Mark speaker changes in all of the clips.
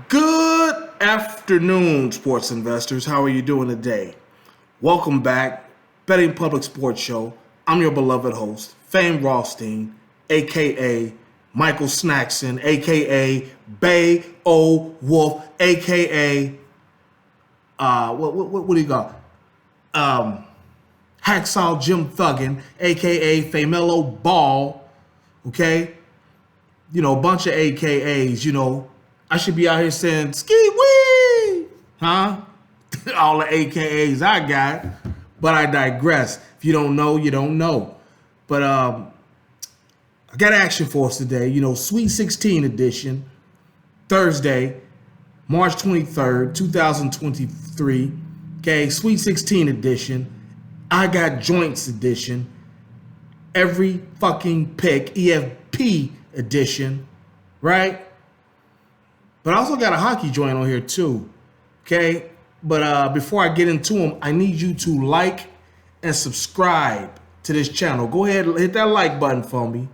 Speaker 1: Good afternoon, sports investors. How are you doing today? Welcome back, Betting Public Sports Show. I'm your beloved host, Fame Rothstein, aka Michael Snackson, aka Bay O Wolf, aka what do you got? Hacksaw Jim Thuggin, aka Famelo Ball. Okay, a bunch of AKAs. I should be out here saying ski wee, huh? All the AKAs I got, but I digress. If you don't know, you don't know. But I got action for us today. Sweet 16 edition, Thursday, March 23rd, 2023. Okay, Sweet 16 edition. I got joints edition. Every fucking pick, EFP edition, right? But I also got a hockey joint on here too, okay? But before I get into them, I need you to like and subscribe to this channel. Go ahead, hit that like button for me.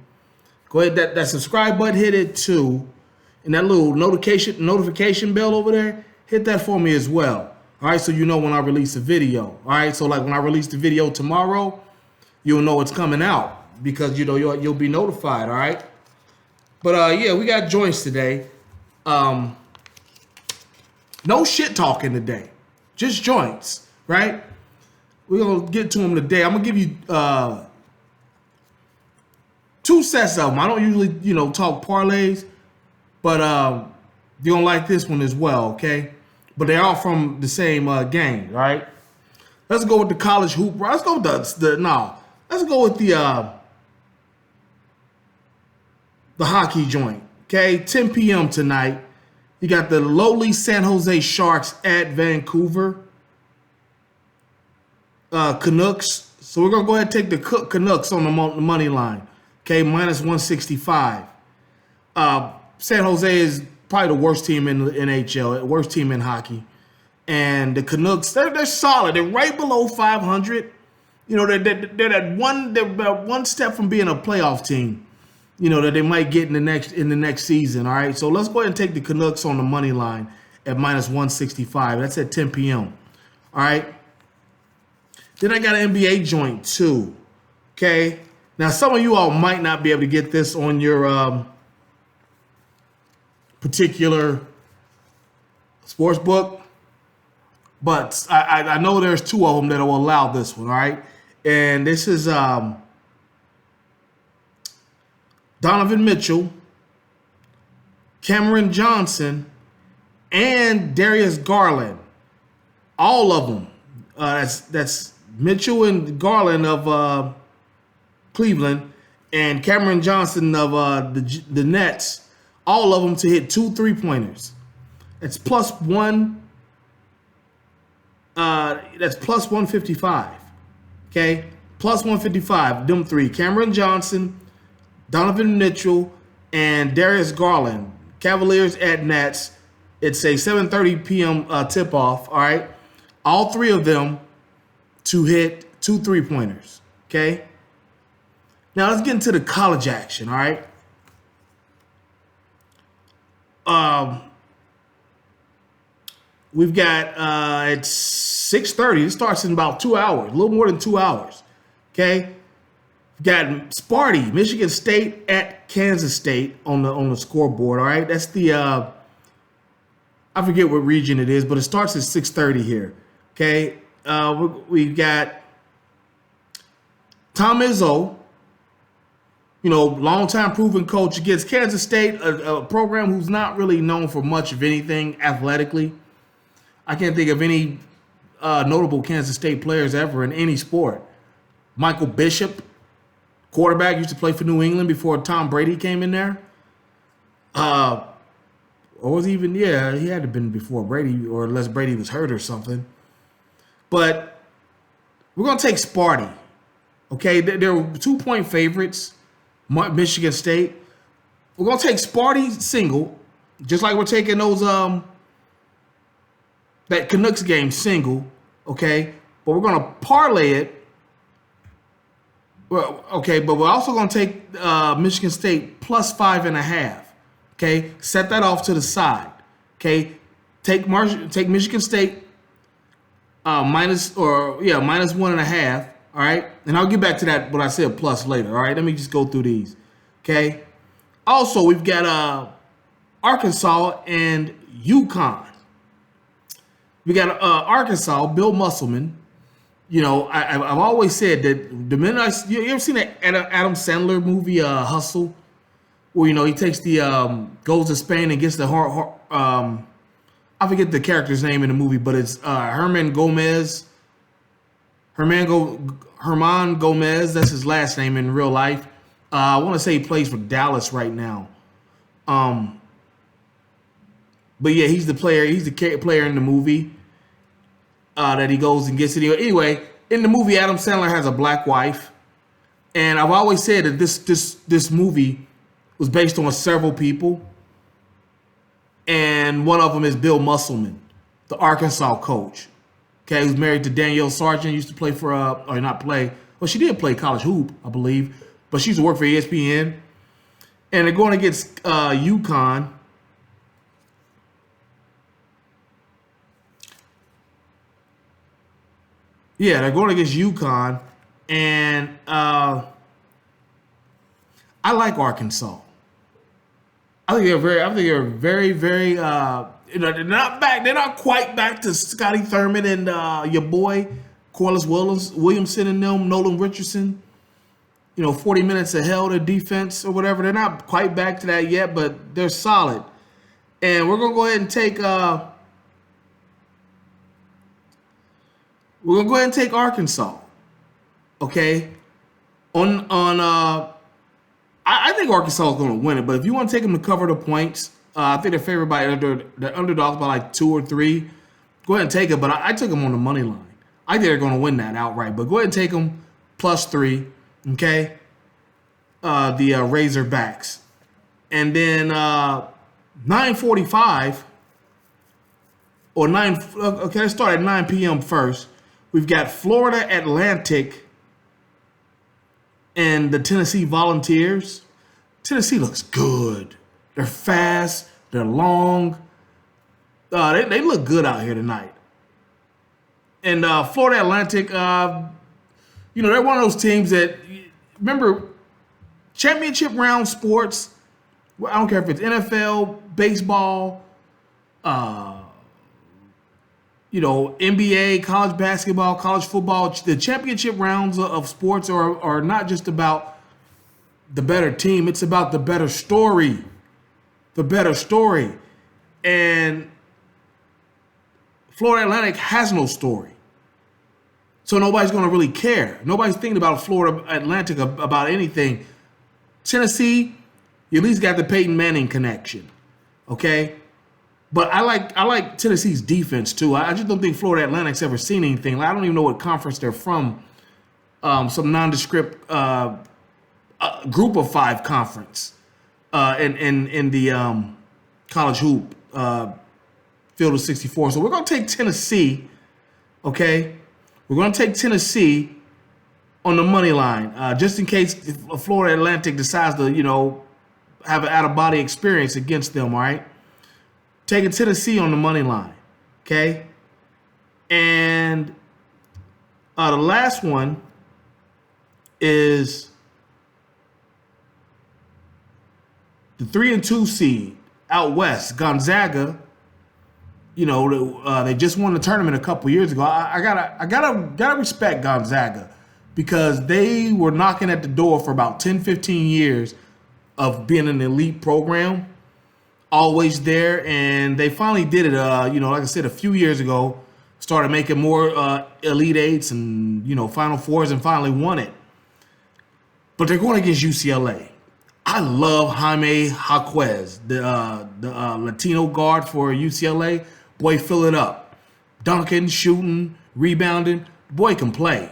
Speaker 1: Go ahead, that subscribe button, hit it too. And that little notification bell over there, hit that for me as well. All right, so you know when I release a video. All right, so like when I release the video tomorrow, you'll know it's coming out because you'll be notified. All right. But yeah, we got joints today. No shit talking today, just joints, right? We're gonna get to them today. I'm gonna give you two sets of them. I don't usually, talk parlays, but you're gonna like this one as well, okay? But they're all from the same game, right? Let's go with the college hoop. Let's go with Let's go with the hockey joint. Okay, 10 p.m. tonight. You got the lowly San Jose Sharks at Vancouver Canucks. So we're gonna go ahead and take the Canucks on the money line. Okay, minus 165. San Jose is probably the worst team in the NHL, worst team in hockey, and the Canucks they're solid. They're right below 500. They're about one step from being a playoff team. That they might get in the next season. All right, so let's go ahead and take the Canucks on the money line at minus 165. That's at 10 p.m. All right. Then I got an NBA joint too. Okay. Now some of you all might not be able to get this on your particular sports book, but I know there's two of them that will allow this one. All right, and this is Donovan Mitchell, Cameron Johnson, and Darius Garland. All of them. That's Mitchell and Garland of Cleveland, and Cameron Johnson of the Nets. All of them to hit 2 3-pointers. It's plus one. That's plus 155. Okay, plus 155. Them three: Cameron Johnson, Donovan Mitchell, and Darius Garland. Cavaliers at Nets. It's a 7:30 p.m. Tip-off, all right? All three of them to hit 2 3-pointers, okay? Now, let's get into the college action, all right? We've got, it's 6:30. It starts in about 2 hours, a little more than 2 hours, okay? We've got Sparty, Michigan State at Kansas State on the scoreboard. All right, that's the I forget what region it is, but it starts at 6:30 here. Okay, we've got Tom Izzo, longtime proven coach against Kansas State, a program who's not really known for much of anything athletically. I can't think of any notable Kansas State players ever in any sport. Michael Bishop, quarterback, used to play for New England before Tom Brady came in there. Or was he even, he had to have been before Brady, or unless Brady was hurt or something. But we're going to take Sparty. Okay, they're 2-point favorites, Michigan State. We're going to take Sparty single, just like we're taking those, that Canucks game single, okay? But we're going to parlay it. Well, okay, but we're also going to take Michigan State plus 5.5. Okay, set that off to the side. Okay, take Michigan State minus 1.5. All right, and I'll get back to that what I said plus later. All right, let me just go through these. Okay. Also, we've got Arkansas and UConn. We got Arkansas, Bill Musselman. You know, I've always said that the minute you ever seen that Adam Sandler movie, Hustle, where he takes the goes to Spain and gets the I forget the character's name in the movie, but it's Herman Gomez. Herman Gomez, that's his last name in real life. I want to say he plays for Dallas right now. But yeah, he's the player. He's the player in the movie that he goes and gets it. Anyway, in the movie, Adam Sandler has a black wife, and I've always said that this movie was based on several people, and one of them is Bill Musselman, the Arkansas coach. Okay, who's married to Danielle Sargent. Used to play for or not play. Well, she did play college hoop, I believe, but she used to work for ESPN. And they're going against UConn. Yeah, they're going against UConn, and I like Arkansas. I think they're very, very. They're not back. They're not quite back to Scotty Thurman and your boy Corliss Williamson and them, Nolan Richardson. 40 minutes of hell to defense or whatever. They're not quite back to that yet, but they're solid. And we're gonna go ahead and take. We're gonna go ahead and take Arkansas. Okay. I think Arkansas is gonna win it, but if you want to take them to cover the points, I think they're favored they're underdogs by like 2 or 3. Go ahead and take it, but I took them on the money line. I think they're gonna win that outright, but go ahead and take them +3. Okay. The Razorbacks. And then 9:45 or 9. Okay, let's start at 9 p.m. first. We've got Florida Atlantic and the Tennessee Volunteers. Tennessee looks good. They're fast. They're long. They look good out here tonight. And Florida Atlantic, they're one of those teams that, remember, championship round sports. I don't care if it's NFL, baseball, NBA, college basketball, college football. The championship rounds of sports are not just about the better team. It's about the better story. The better story. And Florida Atlantic has no story. So nobody's going to really care. Nobody's thinking about Florida Atlantic about anything. Tennessee, you at least got the Peyton Manning connection. Okay? But I like Tennessee's defense too. I just don't think Florida Atlantic's ever seen anything. I don't even know what conference they're from. Some nondescript group of 5 conference in the college hoop field of 64. So we're gonna take Tennessee. Okay, we're gonna take Tennessee on the money line, just in case if Florida Atlantic decides to have an out of body experience against them. All right. Taking Tennessee on the money line, okay? And the last one is the 3 and 2 seed out west, Gonzaga. They just won the tournament a couple years ago. I gotta respect Gonzaga because they were knocking at the door for about 10, 15 years of being an elite program. Always there, and they finally did it. Like I said, a few years ago, started making more Elite Eights and Final Fours, and finally won it. But they're going against UCLA. I love Jaime Jaquez, the Latino guard for UCLA. Boy, fill it up, dunking, shooting, rebounding. Boy can play.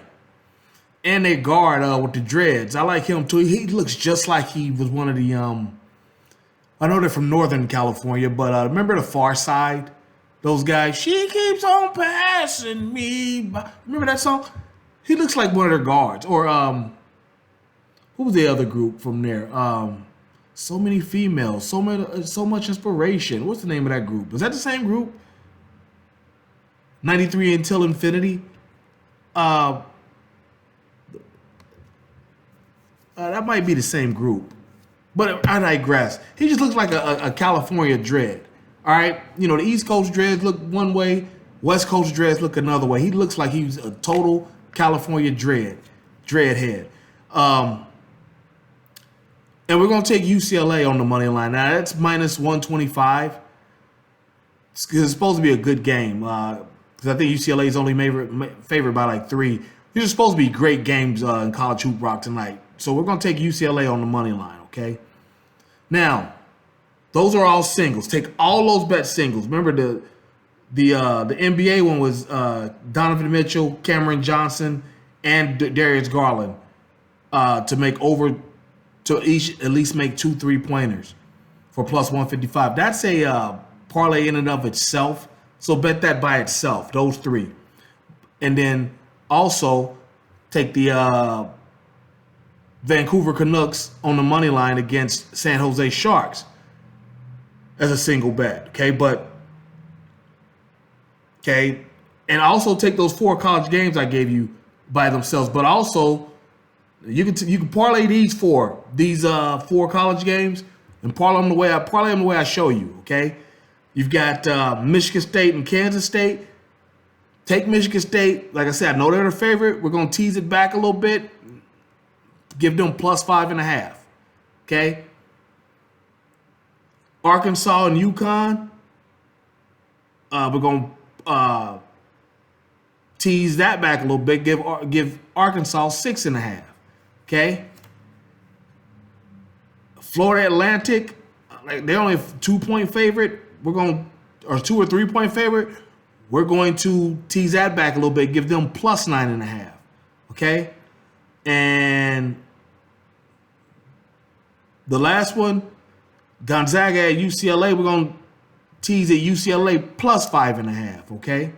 Speaker 1: And they guard with the dreads. I like him too. He looks just like he was one of the I know they're from Northern California, but remember the Far Side? Those guys, she keeps on passing me. Remember that song? He looks like one of their guards. Or who was the other group from there? So many females, so much inspiration. What's the name of that group? Is that the same group? 93 Until Infinity. Uh, that might be the same group. But I digress. He just looks like a California dread. All right, you know the East Coast dreads look one way, West Coast dreads look another way. He looks like he's a total California dreadhead. And we're gonna take UCLA on the money line. Now that's minus 125. It's supposed to be a good game because I think UCLA is only favored by like 3. These are supposed to be great games in college hoop rock tonight. So we're gonna take UCLA on the money line. Okay. Now, those are all singles. Take all those bets singles. Remember the NBA one was Donovan Mitchell, Cameron Johnson, and Darius Garland to each at least make 2 3-pointers for plus 155. That's a parlay in and of itself. So bet that by itself, those 3. And then also take the Vancouver Canucks on the money line against San Jose Sharks as a single bet. Okay, and also take those 4 college games I gave you by themselves, but also you can parlay these 4 college games and parlay them the way I show you. Okay, you've got Michigan State and Kansas State. Take Michigan State. Like I said, I know they're the favorite. We're gonna tease it back a little bit. Give them plus 5.5. Okay. Arkansas and UConn. We're gonna tease that back a little bit. Give Arkansas 6.5. Okay. Florida Atlantic, they're only a 2-point favorite. Or 2 or 3-point favorite. We're going to tease that back a little bit. Give them plus 9.5. Okay. And the last one, Gonzaga at UCLA, we're going to tease at UCLA plus 5.5, okay?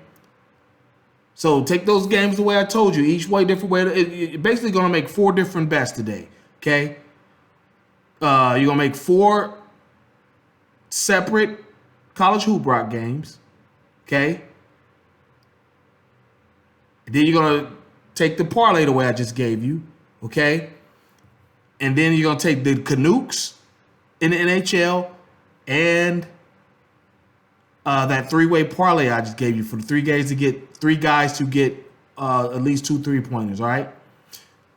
Speaker 1: So take those games the way I told you, each way, different way. You're basically going to make 4 different bets today, okay? You're going to make 4 separate college hoop rock games, okay? Then you're going to take the parlay the way I just gave you, okay? And then you're going to take the Canucks in the NHL and that 3-way parlay I just gave you for the 3 guys to get at least 2 3-pointers, all right?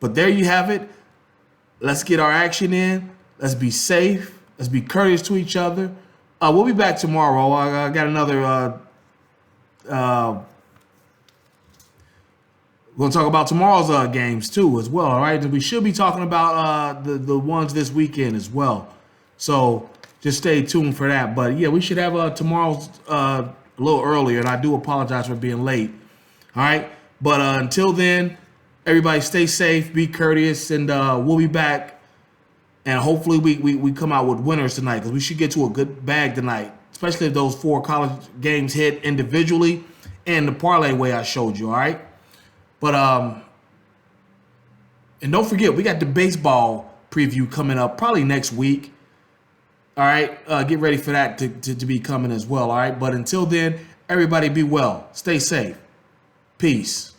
Speaker 1: But there you have it. Let's get our action in. Let's be safe. Let's be courteous to each other. We'll be back tomorrow. I got another... We're going to talk about tomorrow's games, too, as well, all right? We should be talking about the ones this weekend as well. So just stay tuned for that. But, yeah, we should have tomorrow's a little earlier, and I do apologize for being late, all right? But until then, everybody stay safe, be courteous, and we'll be back. And hopefully we come out with winners tonight because we should get to a good bag tonight, especially if those 4 college games hit individually and the parlay way I showed you, all right? But and don't forget, we got the baseball preview coming up probably next week. All right, get ready for that to be coming as well. All right, but until then, everybody be well, stay safe, peace.